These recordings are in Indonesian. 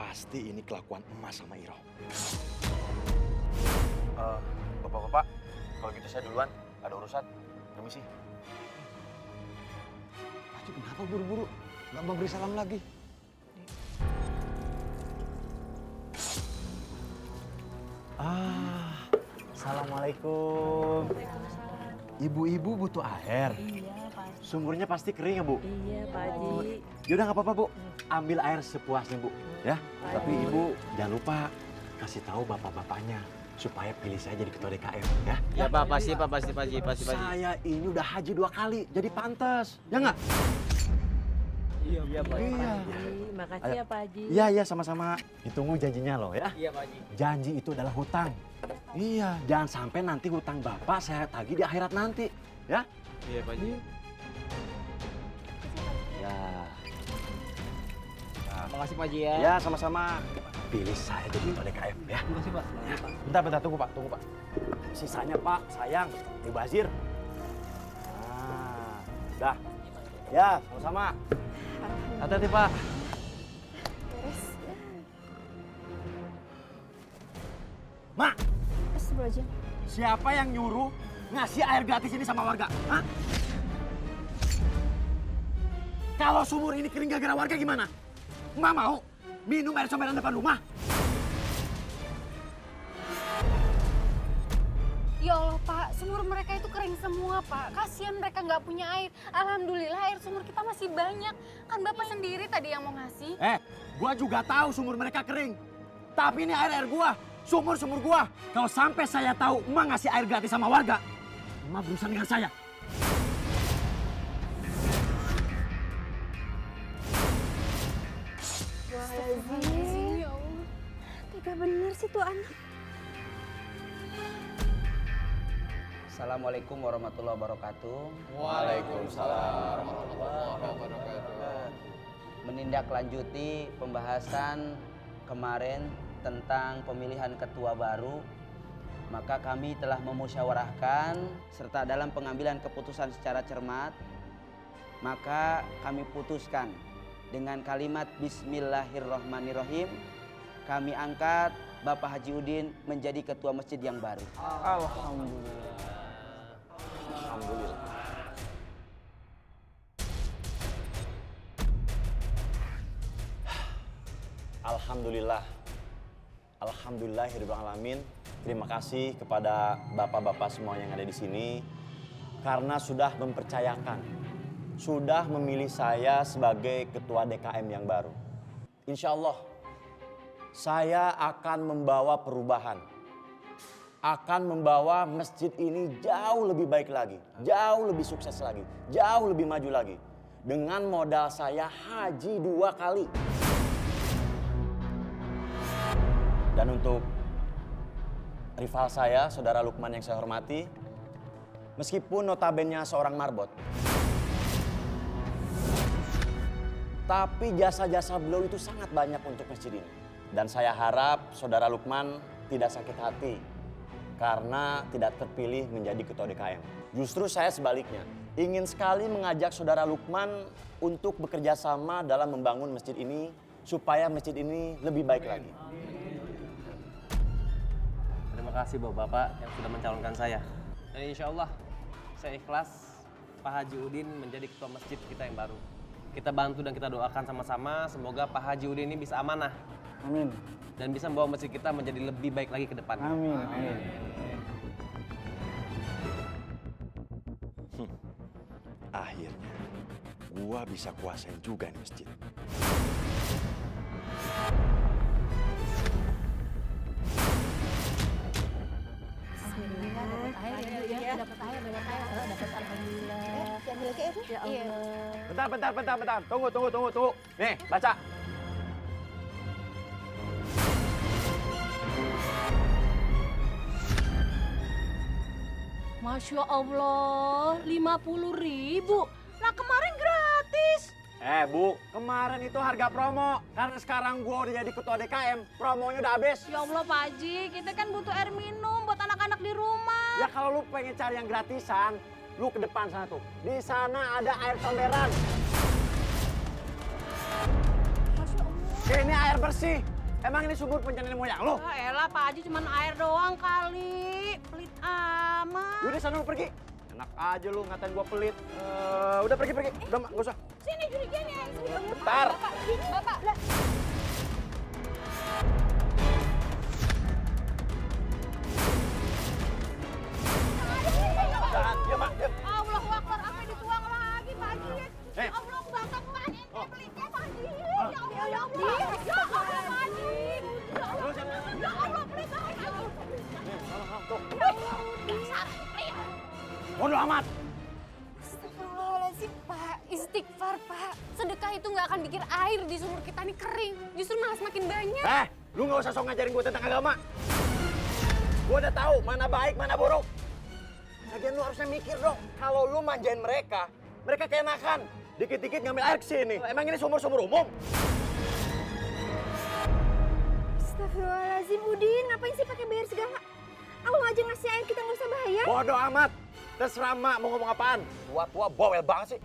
Pasti ini kelakuan emas sama Iro. Bapak-bapak, kalau gitu saya duluan, ada urusan. Permisi. Haji kenapa buru-buru? Gak mau beri salam lagi. Assalamualaikum. Ibu-ibu butuh air. Iya, Pak Haji. Sumurnya pasti kering ya, Bu? Iya, Pak Haji. Yaudah nggak apa-apa, Bu. Ambil air sepuasnya, Bu. Ya. Tapi Ibu jangan lupa kasih tahu bapak-bapaknya supaya pilih saya jadi ketua DKM, ya. Ya Pak, pasti Pak, pasti. Saya ini udah haji 2 kali, jadi pantas. Ya nggak? Iya Pak. Iya. Haji, makasih ya Pak Haji. Iya, sama-sama. Ditunggu janjinya loh, ya. Iya Pak Haji. Janji itu adalah hutang. Iya, jangan sampai nanti hutang Bapak saya tagih di akhirat nanti, ya. Iya Pak Haji. Ya. Makasih Pak Haji ya. Ya, sama-sama. Pilih saya jadi ketua DKM, ya. Makasih Pak. Bentar, tunggu Pak. Sisanya Pak, sayang, Ibu Bazir. Nah, dah. Ya, sama-sama. Hati-hati Pak. Mak, Astagfirullahaladzim. siapa yang nyuruh ngasih air gratis ini sama warga? Hah? Kalau sumur ini kering gara-gara warga gimana? Nggak mau minum air comberan depan rumah? Ya Allah Pak, sumur mereka itu kering semua Pak. Kasihan mereka nggak punya air. Alhamdulillah air sumur kita masih banyak. Kan Bapak sendiri tadi yang mau ngasih. Gua juga tahu sumur mereka kering. Tapi ini air gua, sumur gua. Kalau sampai saya tahu emak ngasih air gratis sama warga, emak berurusan dengan saya. Astagfirullahaladzim. Ya Allah. Tega bener sih tuh anak. Assalamualaikum warahmatullahi wabarakatuh. Waalaikumsalam warahmatullahi wabarakatuh. Menindaklanjuti pembahasan kemarin tentang pemilihan ketua baru, maka kami telah memusyawarahkan serta dalam pengambilan keputusan secara cermat, maka kami putuskan dengan kalimat Bismillahirrohmanirrohim, kami angkat Bapak Haji Udin menjadi ketua masjid yang baru. Alhamdulillah. Alhamdulillah. Alhamdulillahirrahmanirrahim. Terima kasih kepada bapak-bapak semua yang ada di sini karena sudah mempercayakan, sudah memilih saya sebagai ketua DKM yang baru. Insya Allah, saya akan membawa perubahan, akan membawa masjid ini jauh lebih baik lagi, jauh lebih sukses lagi, jauh lebih maju lagi. Dengan modal saya haji 2 kali. Dan untuk rival saya, Saudara Lukman yang saya hormati, meskipun notabene seorang marbot, tapi jasa-jasa beliau itu sangat banyak untuk masjid ini. Dan saya harap Saudara Lukman tidak sakit hati karena tidak terpilih menjadi ketua DKM. Justru saya sebaliknya, ingin sekali mengajak Saudara Lukman untuk bekerja sama dalam membangun masjid ini supaya masjid ini lebih baik lagi. Terima kasih Bapak yang sudah mencalonkan saya. Dan insya Allah saya ikhlas Pak Haji Udin menjadi ketua masjid kita yang baru. Kita bantu dan kita doakan sama-sama semoga Pak Haji Udin ini bisa amanah. Amin. Dan bisa membawa masjid kita menjadi lebih baik lagi ke depan. Amin. Akhirnya, gua bisa kuasain juga nih masjid. Bentar. Tunggu. Nih, baca. Masya Allah, 50.000. Nah kemarin gratis. Bu, kemarin itu harga promo. Karena sekarang gua udah jadi ketua DKM, promonya udah habis. Ya Allah Pak Haji, kita kan butuh air minum buat anak-anak di rumah. Ya kalau lu pengen cari yang gratisan, lu ke depan sana tuh. Di sana ada air comberan. Masya Allah. Ini air bersih. Emang ini sumur punya nenek moyang lo? Ah, elah Pak Haji cuman air doang kali. Pelit amat. Yaudah sana lu pergi. Enak aja lu ngatain gua pelit. Udah pergi. Udah mak, nggak usah. Sini jurigannya. Bentar. Bapak, Tahan, diam mak, diam. Allahu Akbar, apa yang dituang lagi Pak Haji? Eh. Ya Allah, bangsa Pak Haji. Pelitnya Pak Haji. Ya Allah, ya Allah. Ya Allah, Pak Haji. Ya Allah, ya Allah, pelit Pak Haji. Dasar pelit. Bodoh amat. Astagfirullahaladzim Pak, istighfar Pak. Sedekah itu nggak akan bikin air di sumur kita ini kering. Justru malah semakin banyak. Lu nggak usah sok ngajarin gua tentang agama. Gua udah tahu mana baik, mana buruk. Lagian lu harusnya mikir dong, kalau lu manjain mereka keenakan. Dikit-dikit ngambil air kesini. Emang ini sumur-sumur umum? Astagfirullahaladzim Udin, ngapain sih pakai bayar segala? Allah aja ngasih air kita nggak usah bayar. Bodoh amat. Terserah mak mau ngomong apaan. Tua-tua bawel banget sih.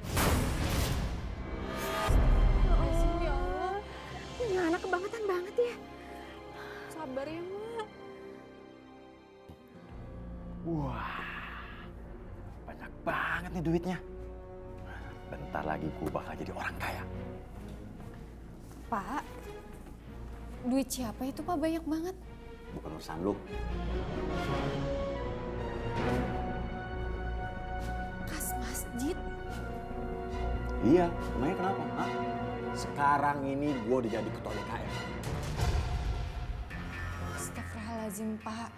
Astagfirullahaladzim ya Allah. Ini anak kebangetan banget ya. Sabar ya Mak. Wah, banyak banget nih duitnya. Bentar lagi gue bakal jadi orang kaya. Pak, duit siapa itu Pak banyak banget? Bukan urusan lu. Kas masjid. Iya, emangnya kenapa? Hah? Sekarang ini gue udah jadi ketua DKM. Astagfirullahaladzim Pak.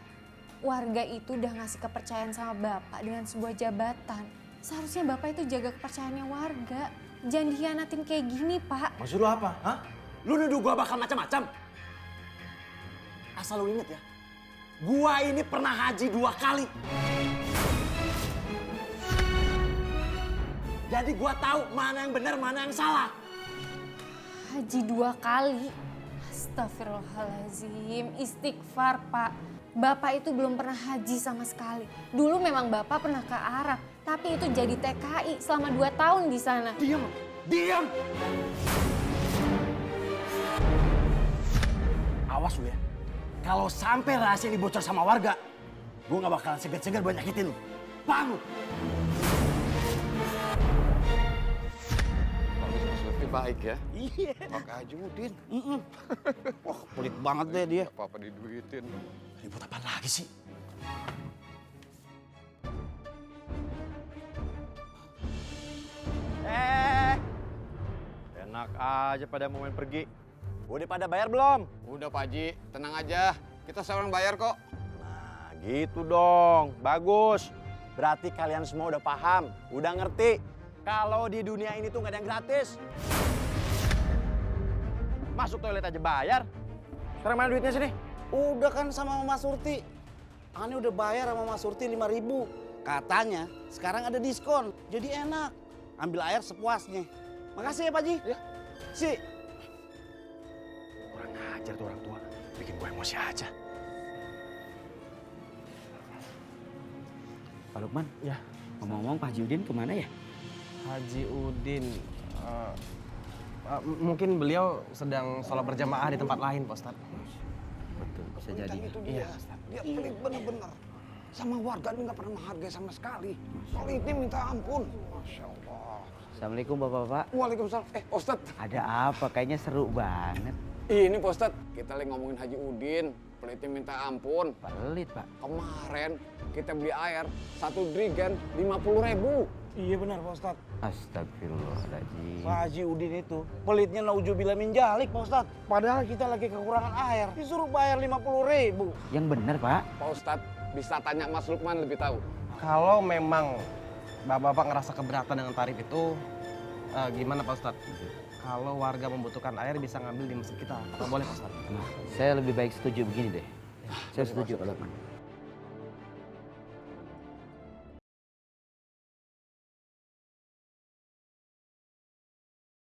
Warga itu udah ngasih kepercayaan sama Bapak dengan sebuah jabatan. Seharusnya Bapak itu jaga kepercayaannya warga. Jangan dikhianatin kayak gini Pak. Maksud lu apa? Hah? Lu nuduh gue bakal macam-macam? Asal lu inget ya, gue ini pernah haji 2 kali. Jadi gue tahu mana yang benar, mana yang salah. Haji 2 kali. Astagfirullahaladzim. Istighfar Pak. Bapak itu belum pernah haji sama sekali. Dulu memang Bapak pernah ke Arab. Tapi itu jadi TKI selama 2 tahun di sana. Diam, diam. Awas lu ya. Kalau sampai rahasia ini bocor sama warga, gue gak bakalan segan-segan buat nyakitin lu. Paham lu? Surti baik ya. Iya. Pakai Haji Udin. Wah, pelit banget deh dia. Apa-apa diduitin. Ribut apaan lagi sih? Enak aja pada mau main pergi. Udah pada bayar belum? Udah Pak Haji, tenang aja. Kita seorang bayar kok. Nah gitu dong, bagus. Berarti kalian semua udah paham, udah ngerti. Kalau di dunia ini tuh gak ada yang gratis. Masuk toilet aja bayar. Sekarang mana duitnya sini? Udah kan sama Mas Surti. Ani udah bayar sama Mas Surti 5.000. Katanya sekarang ada diskon, jadi enak. Ambil air sepuasnya. Makasih ya Pak Haji. Ya. Si. Kurang ajar tuh orang tua, bikin gue emosi aja. Pak Lukman, Ya. ngomong-ngomong Pak Haji Udin kemana ya? Haji Udin, mungkin beliau sedang sholat berjamaah di tempat lain, Pak Ustadz. Betul, bisa jadi. Itu dia. Dia pelit bener-bener. Sama warga ini nggak pernah menghargai sama sekali. Pelitnya minta ampun. Masya Allah. Assalamualaikum Bapak-Bapak. Waalaikumsalam. Ustadz. Ada apa? Kayaknya seru banget. Ini Pak Ustadz, kita lagi ngomongin Haji Udin. Pelitnya minta ampun. Pelit Pak. Kemarin kita beli air 1 drigen 50.000. Iya benar Pak Ustadz. Astagfirullahaladzim. Pak Haji Udin itu pelitnya naujubillah min jalik Pak Ustadz. Padahal kita lagi kekurangan air. Disuruh bayar 50.000. Yang benar Pak. Pak Ustadz bisa tanya Mas Lukman lebih tahu. Kalau memang Bapak-Bapak ngerasa keberatan dengan tarif itu, gimana Pak Ustadz? Kalau warga membutuhkan air bisa ngambil di masjid kita. Apa boleh Pak Ustadz? Saya lebih baik setuju begini deh. Saya setuju Pak Lukman.